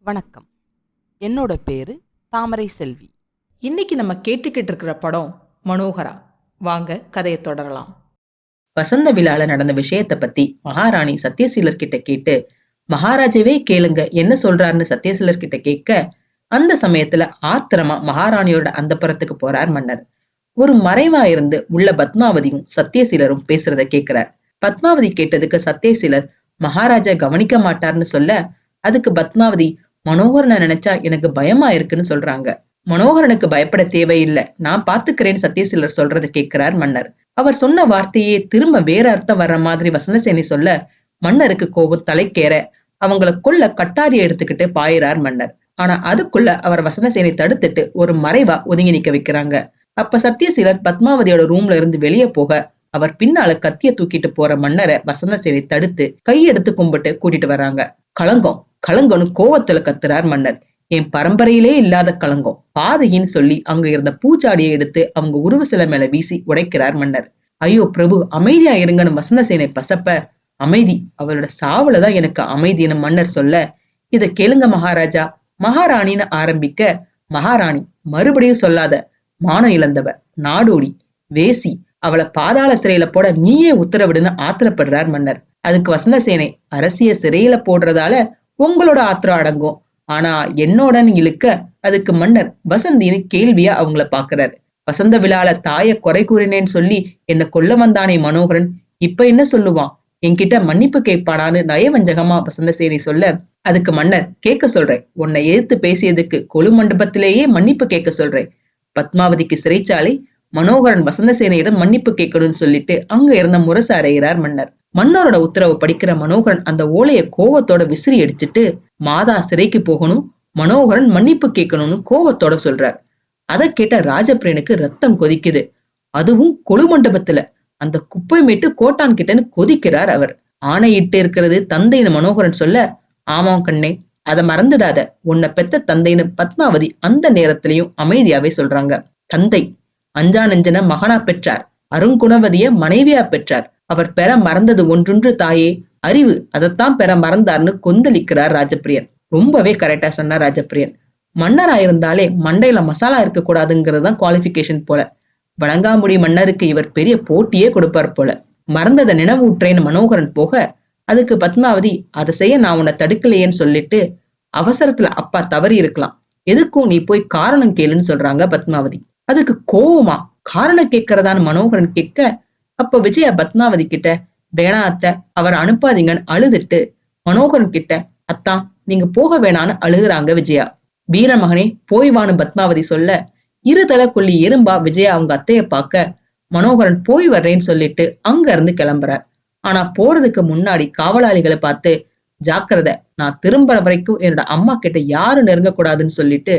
வணக்கம். என்னோட பேரு தாமரை செல்வி. இன்னைக்கு நம்ம கேட்டுக்கிட்டு இருக்கிற படம் மனோகரா. வாங்க கதையை தொடரலாம். வசந்த விழால நடந்த விஷயத்த பத்தி மகாராணி சத்யசீலர் கிட்ட கேட்டு, மகாராஜாவே கேளுங்க என்ன சொல்றாருன்னு சத்யசீலர் கிட்ட கேட்க, அந்த சமயத்துல ஆத்திரமா மகாராணியோட அந்தப்புறத்துக்கு போறார் மன்னர். ஒரு மறைவா இருந்து உள்ள பத்மாவதியும் சத்யசீலரும் பேசுறத கேக்குறார். பத்மாவதி கேட்டதுக்கு சத்யசீலர் மகாராஜா கவனிக்க மாட்டார்னு சொல்ல, அதுக்கு பத்மாவதி மனோகரனை நினைச்சா எனக்கு பயமா இருக்குன்னு சொல்றாங்க. மனோகரனுக்கு பயப்பட தேவையில்லை, நான் பாத்துக்கிறேன்னு சத்யசீலர் சொல்றதை கேட்கிறார் மன்னர். அவர் சொன்ன வார்த்தையே திரும்ப வேற அர்த்தம் வர்ற மாதிரி வசந்தசேனை சொல்ல, மன்னருக்கு கோபம் தலைக்கேற அவங்கள கொல்ல கட்டாரி எடுத்துக்கிட்டு பாயிறார் மன்னர். ஆனா அதுக்குள்ள அவர் வசந்தசேனை தடுத்துட்டு ஒரு மறைவா ஒதுங்கி நிக்க வைக்கிறாங்க. அப்ப சத்யசீலர் பத்மாவதியோட ரூம்ல இருந்து வெளியே போக, அவர் பின்னால கத்திய தூக்கிட்டு போற மன்னரை வசந்தசேனை தடுத்து கையெடுத்து கும்பிட்டு கூட்டிட்டு வர்றாங்க. களங்கம் களங்கம்னு கோவத்துல கத்துறார் மன்னர். என் பரம்பரையிலே இல்லாத களங்கம், பாதையின்னு சொல்லி அங்க இருந்த பூச்சாடியை எடுத்து அவங்க உருவ சிலை மேல வீசி உடைக்கிறார் மன்னர். ஐயோ பிரபு, அமைதியா இருங்கன்னு வசந்தசேனை பசப்ப, அமைதி, அவளோட சாவுலதான் எனக்கு அமைதின்னு மன்னர் சொல்ல, இத கேளுங்க மகாராஜா, மகாராணின்னு ஆரம்பிக்க, மகாராணி மறுபடியும் சொல்லாத, மானம் இழந்தவ, நாடோடி, வேசி, அவளை பாதாள சிறையில போட நீயே உத்தரவிடுன்னு ஆத்திரப்படுறார் மன்னர். அதுக்கு வசந்தசேனை, அரசிய சிறையில போடுறதால உங்களோட ஆத்திரம் அடங்கும், ஆனா என்னோடன்னு இழுக்க, அதுக்கு மன்னர் வசந்தின்னு கேள்வியா அவங்கள பாக்குறாரு. வசந்த விழால தாய குறை கூறினேன்னு சொல்லி என்ன கொல்ல வந்தானே மனோகரன், இப்ப என்ன சொல்லுவான், என்கிட்ட மன்னிப்பு கேட்பானான்னு நயவஞ்சகமா வசந்தசேனை சொல்ல, அதுக்கு மன்னர், கேட்க சொல்றேன், உன்னை எதிர்த்து பேசியதுக்கு கொலு மண்டபத்திலேயே மன்னிப்பு கேட்க சொல்றேன். பத்மாவதிக்கு சிறைச்சாலை, மனோகரன் வசந்தசேனையிடம் மன்னிப்பு கேட்கணும்னு சொல்லிட்டு அங்க இருந்த முரசு அறைகிறார் மன்னர். மன்னரோட உத்தரவு படிக்கிற மனோகரன் அந்த ஓலைய கோவத்தோட விசிறி அடிச்சுட்டு, மாதா சிறைக்கு போகணும், மனோகரன் மன்னிப்பு கேட்கணும்னு கோவத்தோட சொல்றார். அதை கேட்ட ராஜபிரியனுக்கு ரத்தம் கொதிக்குது. அதுவும் கொலு மண்டபத்துல அந்த குப்பை மேட்டு கோட்டான் கிட்டன்னு கொதிக்கிறார் அவர். ஆணையிட்டு இருக்கிறது தந்தைன்னு மனோகரன் சொல்ல, ஆமாம் கண்ணே, அதை மறந்துடாத, உன்னை பெத்த தந்தைன்னு பத்மாவதி அந்த நேரத்திலையும் அமைதியாவே சொல்றாங்க. தந்தை அஞ்சா நெஞ்சன மகனா பெற்றார், அருங்குணவதிய மனைவியா பெற்றார், அவர் பெற மறந்தது ஒன்றொன்று தாயே, அறிவு, அதைத்தான் பெற மறந்தார்னு கொந்தளிக்கிறார் ராஜபிரியன். ரொம்பவே கரெக்டா சொன்னார் ராஜபிரியன். மன்னராயிருந்தாலே மண்டையில மசாலா இருக்க கூடாதுங்கிறதுதான் குவாலிபிகேஷன் போல. வணங்காமுடி மன்னருக்கு இவர் பெரிய போட்டியே கொடுப்பார் போல. மறந்ததை நினைவூற்றேன்னு மனோகரன் போக, அதுக்கு பத்மாவதி, அதை செய்ய நான் உன்னை தடுக்கலையேன்னு சொல்லிட்டு, அவசரத்துல அப்பா தவறி இருக்கலாம், எதுக்கும் நீ போய் காரணம் கேளுன்னு சொல்றாங்க பத்மாவதி. அதுக்கு கோவமா காரணம் கேட்கறதான்னு மனோகரன் கேட்க, அப்ப விஜயா பத்மாவதி கிட்ட, வேணா அத்தை, அவர் அனுப்பாதீங்கன்னு அழுதுட்டு மனோகரன் கிட்ட, அத்தான் நீங்க போக வேணான்னு அழுகுறாங்க விஜயா. வீரமகனே போய்வான்னு பத்மாவதி சொல்ல, இருதலை கொல்லி எறும்பா விஜயா அவங்க அத்தைய பார்க்க, மனோகரன் போய் வர்றேன்னு சொல்லிட்டு அங்க இருந்து கிளம்புறார். ஆனா போறதுக்கு முன்னாடி காவலாளிகளை பார்த்து, ஜாக்கிரதை, நான் திரும்புற வரைக்கும் என்னோட அம்மா கிட்ட யாரும் நெருங்க கூடாதுன்னு சொல்லிட்டு,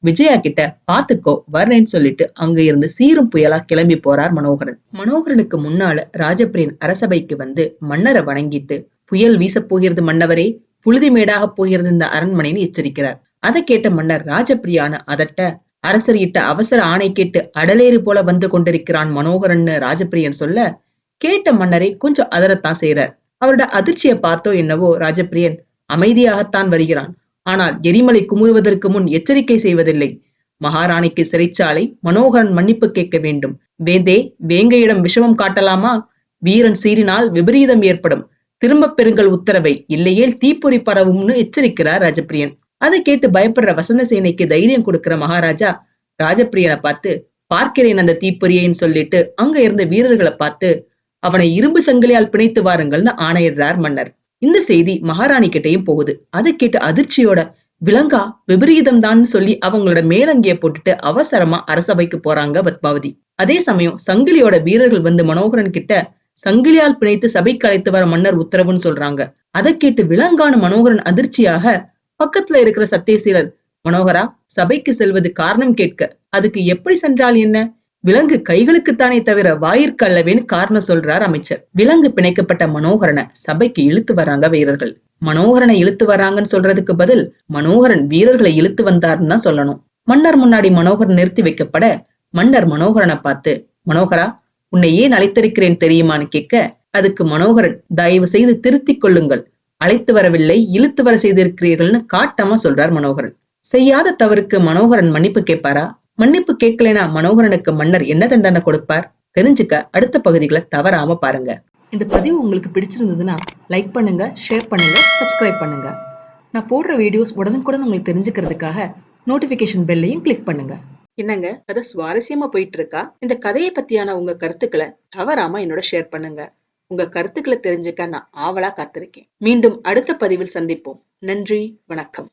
விஜயா கிட்ட பாத்துக்கோ வர்றேன்னு சொல்லிட்டு அங்க இருந்து சீரும் புயலா கிளம்பி போறார் மனோகரன். மனோகரனுக்கு முன்னால ராஜபிரியன் அரசபைக்கு வந்து மன்னரை வணங்கிட்டு, புயல் வீச போகிறது மன்னவரே, புழுதி மேடாக போகிறது இந்த அரண்மனைன்னு எச்சரிக்கிறார். அதை கேட்ட மன்னர் ராஜபிரியான அதட்ட, அரசர் இட்ட அவசர ஆணை கேட்டு அடலேறு போல வந்து கொண்டிருக்கிறான் மனோகரன்னு ராஜபிரியன் சொல்ல, கேட்ட மன்னரை கொஞ்சம் அதரத்தான் செய்யறார். அவரோட அதிர்ச்சியை பார்த்தோ என்னவோ ராஜபிரியன், அமைதியாகத்தான் வருகிறான், ஆனால் எரிமலை குமுறுவதற்கு முன் எச்சரிக்கை செய்வதில்லை. மகாராணிக்கு சிறைச்சாலை, மனோகரன் மன்னிப்பு கேட்க வேண்டும். வேந்தே, வேங்கையிடம் விஷமம் காட்டலாமா? வீரன் சீறினால் விபரீதம் ஏற்படும், திரும்ப பெறுங்கள் உத்தரவை, இல்லையேல் தீப்பொறி பரவும்னு எச்சரிக்கிறார் ராஜபிரியன். அதை கேட்டு பயப்படுற வசந்தசேனைக்கு தைரியம் கொடுக்கிற மகாராஜா ராஜபிரியனை பார்த்து, பார்க்கிறேன் அந்த தீப்பொறியைன்னு சொல்லிட்டு அங்க இருந்த வீரர்களை பார்த்து, அவனை இரும்பு சங்கிலியால் பிணைத்து வாருங்கள்னு ஆணையிடுறார் மன்னர். இந்த செய்தி மகாராணி கிட்டையும் போகுது. அதை கேட்டு அதிர்ச்சியோட, விலங்கா, விபரீதம் தான் சொல்லி அவங்களோட மேலங்கிய போட்டுட்டு அவசரமா அரசபைக்கு போறாங்க பத்மாவதி. அதே சமயம் சங்கிலியோட வீரர்கள் வந்து மனோகரன் கிட்ட, சங்கிலியால் பிணைத்து சபைக்கு அழைத்து வர மன்னர் உத்தரவுன்னு சொல்றாங்க. அதை கேட்டு விலங்கான மனோகரன் அதிர்ச்சியாக பக்கத்துல இருக்கிற சத்யசீலர், மனோகரா, சபைக்கு செல்வது காரணம் கேட்க, அதுக்கு எப்படி சென்றால் என்ன, விலங்கு கைகளுக்குத்தானே தவிர வாயிற்கு அல்லவேன்னு காரணம் சொல்றார் அமைச்சர். விலங்கு பிணைக்கப்பட்ட மனோகரனை சபைக்கு இழுத்து வராங்க வீரர்கள். மனோகரனை இழுத்து வராங்கன்னு சொல்றதுக்கு பதில் மனோகரன் வீரர்களை இழுத்து வந்தாருன்னு தான் சொல்லணும். மன்னர் முன்னாடி மனோகரன் நிறுத்தி வைக்கப்பட, மன்னர் மனோகரனை பார்த்து, மனோகரா, உன்னை ஏன் அழைத்திருக்கிறேன் தெரியுமான்னு கேட்க, அதுக்கு மனோகரன், தயவு செய்து திருத்திக் கொள்ளுங்கள், அழைத்து வரவில்லை, இழுத்து வர செய்திருக்கிறீர்கள்னு காட்டமா சொல்றார் மனோகரன். செய்யாத தவறுக்கு மனோகரன் மன்னிப்பு கேட்பாரா? மன்னிப்பு கேட்கலைனா மனோகரனுக்கு மன்னர் என்ன தண்டனை கொடுப்பார்? தெரிஞ்சுக்க அடுத்த பகுதிகளை தவறாம பாருங்க. இந்த பதிவு உங்களுக்கு பிடிச்சிருந்ததுன்னா லைக் பண்ணுங்க, ஷேர் பண்ணுங்க, சப்ஸ்கிரைப் பண்ணுங்க. நான் போடுற வீடியோஸ் உடனுக்குடன் உங்களுக்கு தெரிஞ்சுக்கிறதுக்காக நோட்டிபிகேஷன் பெல்லையும் கிளிக் பண்ணுங்க. என்னங்க, கதை சுவாரஸ்யமா போயிட்டு இருக்கா? இந்த கதையை பத்தியான உங்க கருத்துக்களை தவறாம என்னோட ஷேர் பண்ணுங்க. உங்க கருத்துக்களை தெரிஞ்சுக்க நான் ஆவலா காத்திருக்கேன். மீண்டும் அடுத்த பதிவில் சந்திப்போம். நன்றி, வணக்கம்.